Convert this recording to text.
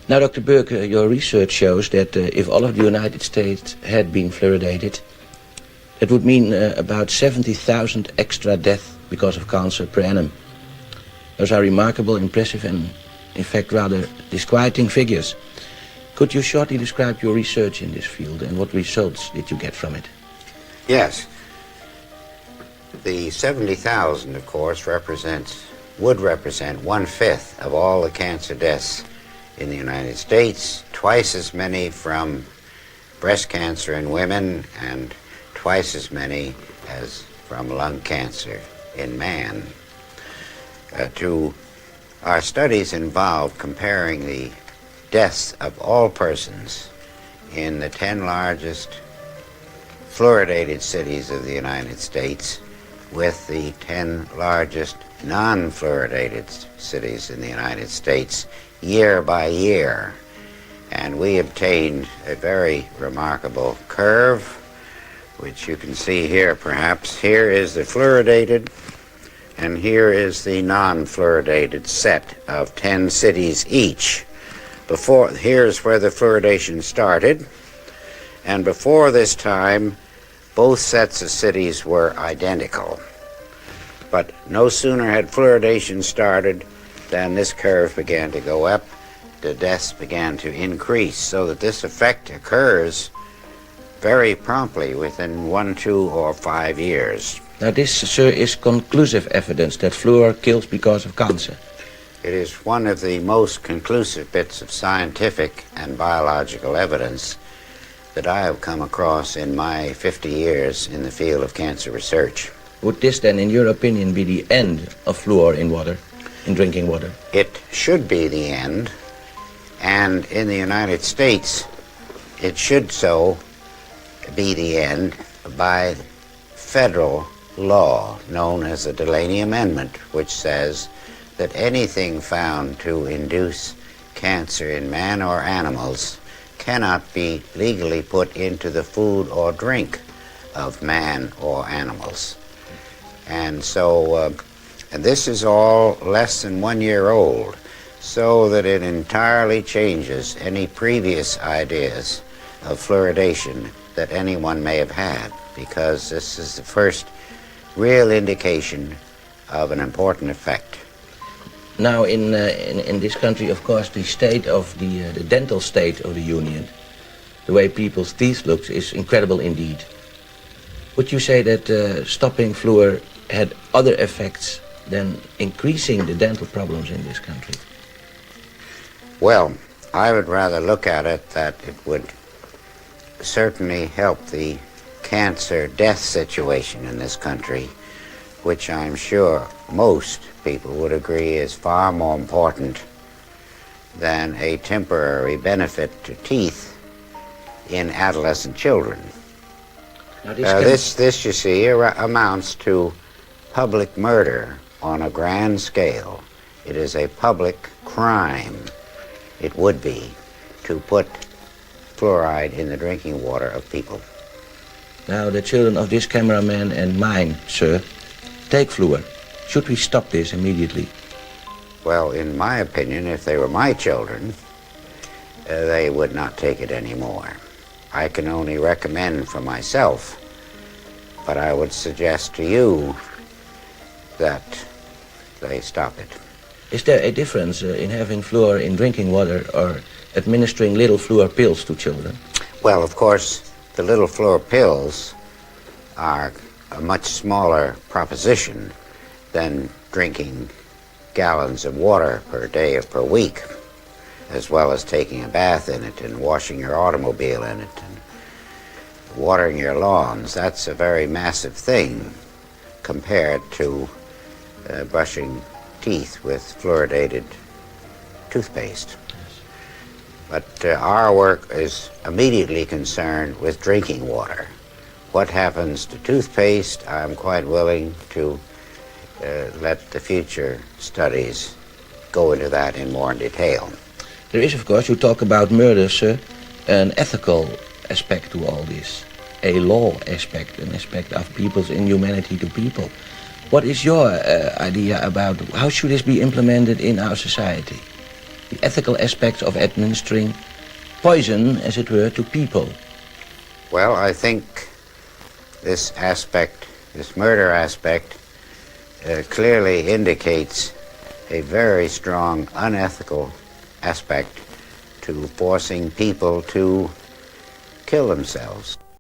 Now, Dr. Burk, your research shows that if all of the United States had been fluoridated, it would mean about 70,000 extra deaths because of cancer per annum. Those are remarkable, impressive, and in fact rather disquieting figures. Could you shortly describe your research in this field and what results did you get from it? Yes. The 70,000, of course, would represent 1/5 of all the cancer deaths in the United States, twice as many from breast cancer in women, and twice as many as from lung cancer in man. Our studies involved comparing the deaths of all persons in the 10 largest fluoridated cities of the United States with the 10 largest non-fluoridated cities in the United States year by year. And we obtained a very remarkable curve, which you can see here perhaps. Here is the fluoridated, and here is the non-fluoridated set of 10 cities each. Here's where the fluoridation started, and before this time, both sets of cities were identical. But no sooner had fluoridation started than this curve began to go up, the deaths began to increase, so that this effect occurs very promptly within 1, 2, or 5 years. Now this, sir, is conclusive evidence that fluor kills because of cancer. It is one of the most conclusive bits of scientific and biological evidence that I have come across in my 50 years in the field of cancer research. Would this then, in your opinion, be the end of fluor in water, in drinking water? It should be the end, and in the United States, it should so be the end by federal law known as the Delaney Amendment, which says that anything found to induce cancer in man or animals cannot be legally put into the food or drink of man or animals. And so, and this is all less than 1 year old, so that it entirely changes any previous ideas of fluoridation that anyone may have had, because this is the first real indication of an important effect. Now, in this country, of course, the state of the dental state of the Union, the way people's teeth look, is incredible indeed. Would you say that stopping fluor had other effects than increasing the dental problems in this country? Well, I would rather look at it that it would certainly help the cancer death situation in this country, which I'm sure most people would agree is far more important than a temporary benefit to teeth in adolescent children. Now this, you see, amounts to public murder on a grand scale. It is a public crime, it would be, to put fluoride in the drinking water of people. Now, the children of this cameraman and mine, sir, take fluor. Should we stop this immediately? Well, in my opinion, if they were my children, they would not take it anymore. I can only recommend for myself, but I would suggest to you that they stop it. Is there a difference in having fluor in drinking water or administering little fluor pills to children? Well, of course, the little fluor pills are a much smaller proposition than drinking gallons of water per day or per week, as well as taking a bath in it and washing your automobile in it and watering your lawns. That's a very massive thing compared to brushing teeth with fluoridated toothpaste. But our work is immediately concerned with drinking water. What happens to toothpaste, I'm quite willing to let the future studies go into that in more detail. There is, of course, you talk about murder, sir, an ethical aspect to all this, a law aspect, an aspect of people's inhumanity to people. What is your idea about how should this be implemented in our society? the ethical aspects of administering poison, as it were, to people? Well, I think this aspect, this murder aspect, clearly indicates a very strong unethical aspect to forcing people to kill themselves.